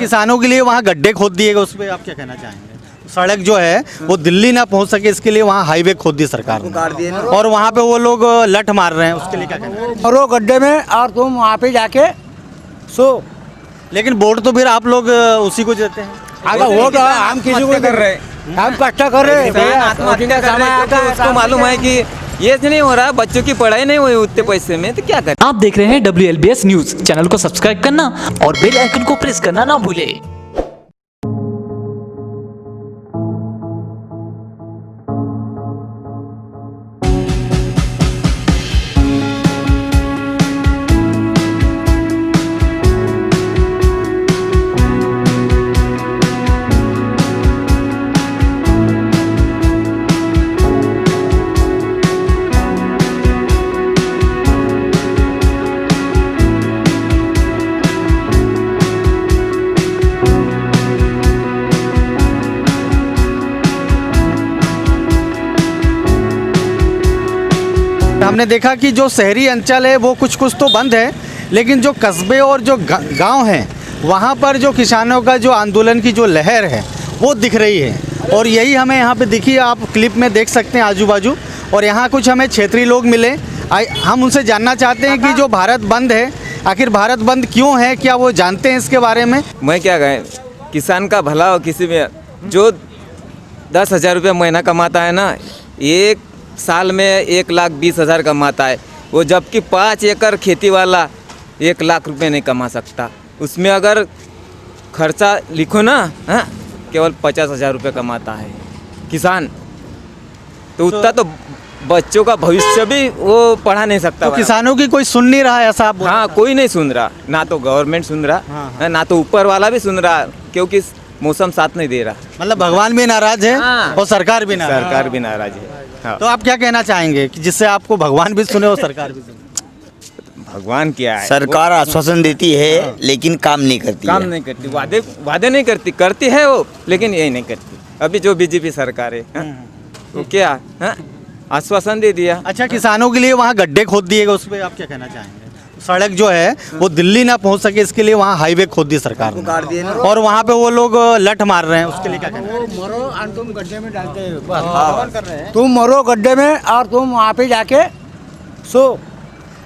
किसानों के लिए वहाँ गड्ढे खोद दिए गए, उस पर आप क्या कहना चाहेंगे? सड़क जो है वो दिल्ली ना पहुँच सके इसके लिए वहाँ हाईवे खोद दी सरकार ने, और वहाँ पे वो लोग लठ मार रहे हैं, उसके लिए क्या कहना है? मरो गड्ढे में और तुम वहाँ पे जाके सो। लेकिन वोट तो फिर आप लोग उसी को देते हैं। अगर वोट हम किसी को कर रहे हैं, हम कष्ट कर रहे हैं। आत्महत्या कर रहे हैं, उसको मालूम है कि ये नहीं हो रहा, बच्चों की पढ़ाई नहीं हुई उतने पैसे में, तो क्या करें। आप देख रहे हैं WLBS न्यूज। चैनल को सब्सक्राइब करना और बेल आइकन को प्रेस करना ना भूले। हमने देखा कि जो शहरी अंचल है वो कुछ कुछ तो बंद है, लेकिन जो कस्बे और जो गांव हैं वहाँ पर जो किसानों का जो आंदोलन की जो लहर है वो दिख रही है। और यही हमें यहाँ पे दिखी, आप क्लिप में देख सकते हैं आजू बाजू। और यहाँ कुछ हमें क्षेत्रीय लोग मिले, हम उनसे जानना चाहते हैं कि जो भारत बंद है, आखिर भारत बंद क्यों है, क्या वो जानते हैं इसके बारे में? मैं क्या कहें, किसान का भला हो किसी में। जो 10,000 रुपये महीना कमाता है ना, एक साल में 1,20,000 कमाता है वो, जबकि 5 एकड़ खेती वाला 1 लाख रुपए नहीं कमा सकता। उसमें अगर खर्चा लिखो ना, हाँ, केवल 50,000 रुपये कमाता है किसान, तो उतना तो बच्चों का भविष्य भी वो पढ़ा नहीं सकता। तो किसानों की कोई सुन नहीं रहा है ऐसा आप? हाँ, कोई नहीं सुन रहा, ना तो गवर्नमेंट सुन रहा, हाँ। ना तो ऊपर वाला भी सुन रहा, क्योंकि मौसम साथ नहीं दे रहा। मतलब भगवान भी नाराज है, हाँ। और सरकार भी नाराज है। हाँ। तो आप क्या कहना चाहेंगे कि जिससे आपको भगवान भी सुने और सरकार भी सुने? भगवान क्या है, सरकार आश्वासन देती है लेकिन काम नहीं करती काम है। नहीं करती, वादे नहीं करती है वो, लेकिन यही नहीं करती। अभी जो बीजेपी सरकार है, हाँ, वो क्या, हाँ, आश्वासन दे दिया। अच्छा, किसानों के लिए वहाँ गड्ढे खोद दिए गए, उस पर आप क्या कहना चाहेंगे? सड़क जो है वो दिल्ली ना पहुँच सके इसके लिए वहाँ हाईवे खोद दी सरकार ने, और वहाँ पे वो लोग लठ मार रहे हैं, उसके लिए क्या कहना है? मरो और तुम गड्ढे में डालते हो, तुम मरो गड्ढे में और तुम वहाँ पे जाके सो।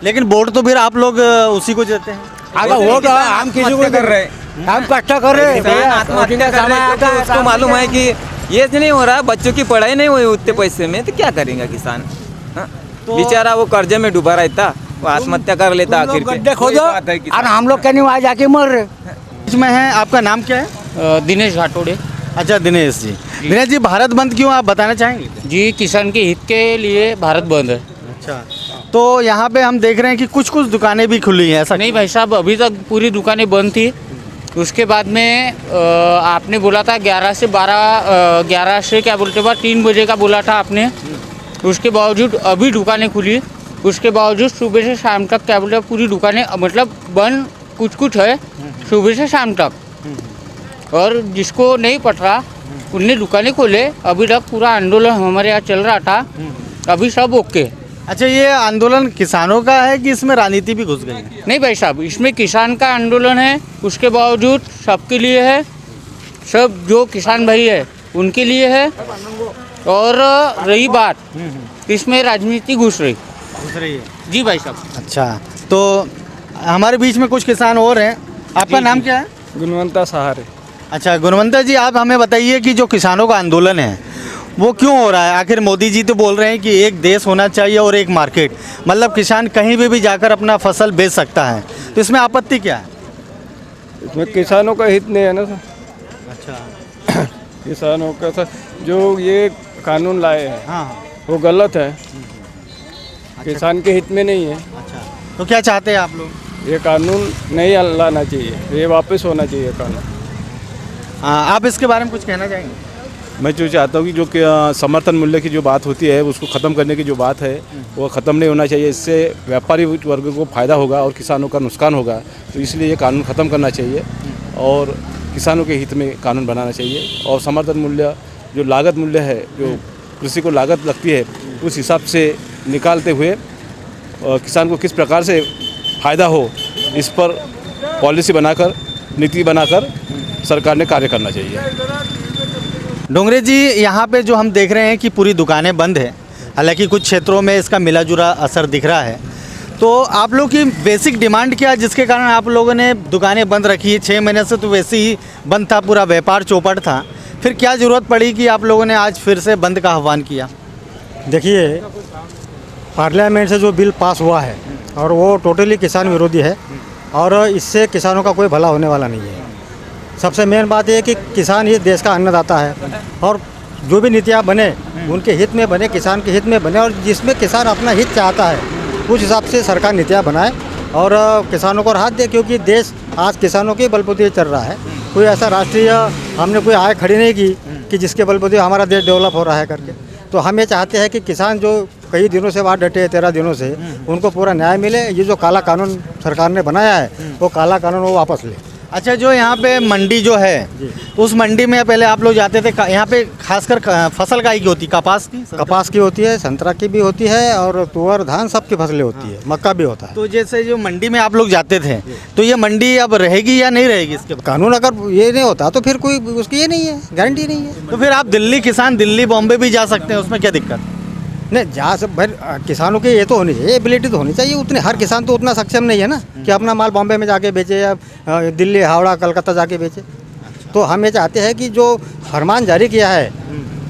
लेकिन वोट तो फिर आप लोग उसी को देते हैं। अगर वोट हम किसी को कर रहे हैं, हम कष्ट कर रहे हैं। आत्महत्या कर रहे हैं, तो उसको मालूम है कि ये नहीं हो रहा, बच्चों की पढ़ाई नहीं हुई उतने पैसे में, तो क्या करेगा किसान। हाँ? बेचारा वो कर्जे में डूबा रहता, वो आत्महत्या कर लेता आखिर पे। गड्ढे खोदो और हम लोग कहीं वहाँ जाके मर रहे। इसमें है, आपका नाम क्या है? दिनेश घाटोड़े। अच्छा, दिनेश जी। दिनेश जी, भारत बंद क्यों, आप बताना चाहेंगे? जी, किसान के हित के लिए भारत बंद है। अच्छा, तो यहाँ पे हम देख रहे हैं कि कुछ कुछ दुकानें भी खुली हैं, ऐसा नहीं भाई साहब, अभी तक पूरी दुकानें बंद थी। उसके बाद में आपने बोला था 11 से 12, 11 से क्या बोलते हैं 3 बजे का बोला था आपने। उसके बावजूद अभी दुकानें खुली, उसके बावजूद सुबह से शाम तक क्या बोलते हैं पूरी दुकानें मतलब बंद कुछ कुछ है सुबह से शाम तक। और जिसको नहीं पट रहा उनने दुकानें खोले। अभी तक पूरा आंदोलन हमारे यहाँ चल रहा था, अभी सब ओके। अच्छा, ये आंदोलन किसानों का है कि इसमें राजनीति भी घुस गई है? नहीं भाई साहब, इसमें किसान का आंदोलन है, उसके बावजूद सबके लिए है, सब जो किसान भाई है उनके लिए है। और रही बात, इसमें राजनीति घुस रही है। जी भाई साहब। अच्छा, तो हमारे बीच में कुछ किसान और हैं, आपका नाम क्या है? गुणवंता सहारे। अच्छा गुणवंता जी, आप हमें बताइए कि जो किसानों का आंदोलन है वो क्यों हो रहा है? आखिर मोदी जी तो बोल रहे हैं कि एक देश होना चाहिए और एक मार्केट, मतलब किसान कहीं भी जाकर अपना फसल बेच सकता है, तो इसमें आपत्ति क्या है? इसमें किसानों का हित नहीं है ना सर। अच्छा, किसानों का सर जो ये कानून लाए हैं, हाँ, वो गलत है, किसान के हित में नहीं है। अच्छा, तो क्या चाहते हैं आप लोग? ये कानून नहीं लाना चाहिए, ये वापस होना चाहिए कानून। आप इसके बारे में कुछ कहना चाहेंगे? मैं जो चाहता हूँ कि जो समर्थन मूल्य की जो बात होती है उसको ख़त्म करने की जो बात है वो ख़त्म नहीं होना चाहिए। इससे व्यापारी वर्ग को फ़ायदा होगा और किसानों का नुकसान होगा, तो इसलिए ये कानून ख़त्म करना चाहिए और किसानों के हित में कानून बनाना चाहिए। और समर्थन मूल्य जो लागत मूल्य है, जो कृषि को लागत लगती है, उस हिसाब से निकालते हुए किसान को किस प्रकार से फ़ायदा हो, इस पर पॉलिसी बनाकर, नीति बनाकर सरकार ने कार्य करना चाहिए। डोंगरे जी, यहाँ पे जो हम देख रहे हैं कि पूरी दुकानें बंद हैं, हालांकि कुछ क्षेत्रों में इसका मिला जुला असर दिख रहा है, तो आप लोग की बेसिक डिमांड क्या है जिसके कारण आप लोगों ने दुकानें बंद रखी है? 6 महीने से तो वैसे ही बंद था, पूरा व्यापार चौपट था, फिर क्या ज़रूरत पड़ी कि आप लोगों ने आज फिर से बंद का आह्वान किया? देखिए, पार्लियामेंट से जो बिल पास हुआ है और वो टोटली किसान विरोधी है और इससे किसानों का कोई भला होने वाला नहीं है। सबसे मेन बात यह है कि किसान ये देश का अन्नदाता है और जो भी नीतियाँ बने उनके हित में बने, किसान के हित में बने, और जिसमें किसान अपना हित चाहता है उस हिसाब से सरकार नीतियाँ बनाए और किसानों को राहत दे, क्योंकि देश आज किसानों के बलबूते चल रहा है। कोई ऐसा राष्ट्रीय हमने कोई आय खड़ी नहीं की कि जिसके बलबूते हमारा देश डेवलप हो रहा है करके। तो हम ये चाहते हैं कि किसान जो कई दिनों से वहाँ डटे हैं, 13 दिनों से, उनको पूरा न्याय मिले। ये जो काला कानून सरकार ने बनाया है वो काला कानून वो वापस ले। अच्छा, जो यहाँ पे मंडी जो है, उस मंडी में पहले आप लोग जाते थे, यहाँ पे खासकर फसल काई की होती? कपास की होती है, संतरा की भी होती है और तुअर धान सबकी फसलें होती है, मक्का भी होता है। तो जैसे जो मंडी में आप लोग जाते थे, तो ये मंडी अब रहेगी या नहीं रहेगी? इसके कानून अगर ये नहीं होता तो फिर कोई उसकी ये नहीं है, गारंटी नहीं है। तो फिर आप किसान दिल्ली बॉम्बे भी जा सकते हैं, उसमें क्या दिक्कत? नहीं, जहाँ से भाई किसानों की ये तो होनी चाहिए, एबिलिटी तो होनी चाहिए उतनी। हर किसान तो उतना सक्षम नहीं है ना कि अपना माल बॉम्बे में जाके बेचे या दिल्ली, हावड़ा, कलकत्ता जाके बेचे। तो हम ये चाहते हैं कि जो फरमान जारी किया है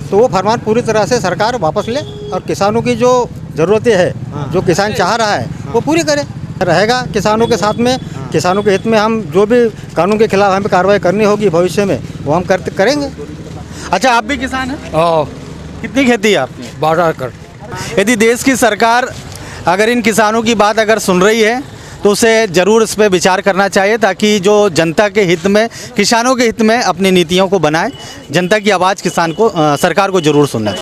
तो वो फरमान पूरी तरह से सरकार वापस ले और किसानों की जो ज़रूरतें हैं, जो किसान चाह रहा है वो पूरी करे। रहेगा किसानों के साथ में, किसानों के हित में हम जो भी कानून के खिलाफ हमें कार्रवाई करनी होगी भविष्य में वो हम करेंगे। अच्छा, आप भी किसान हैं? कितनी खेती है आपने? 12 एकड़। यदि देश की सरकार अगर इन किसानों की बात अगर सुन रही है तो उसे ज़रूर इस पर विचार करना चाहिए, ताकि जो जनता के हित में, किसानों के हित में अपनी नीतियों को बनाए। जनता की आवाज़ सरकार को ज़रूर सुनना चाहिए।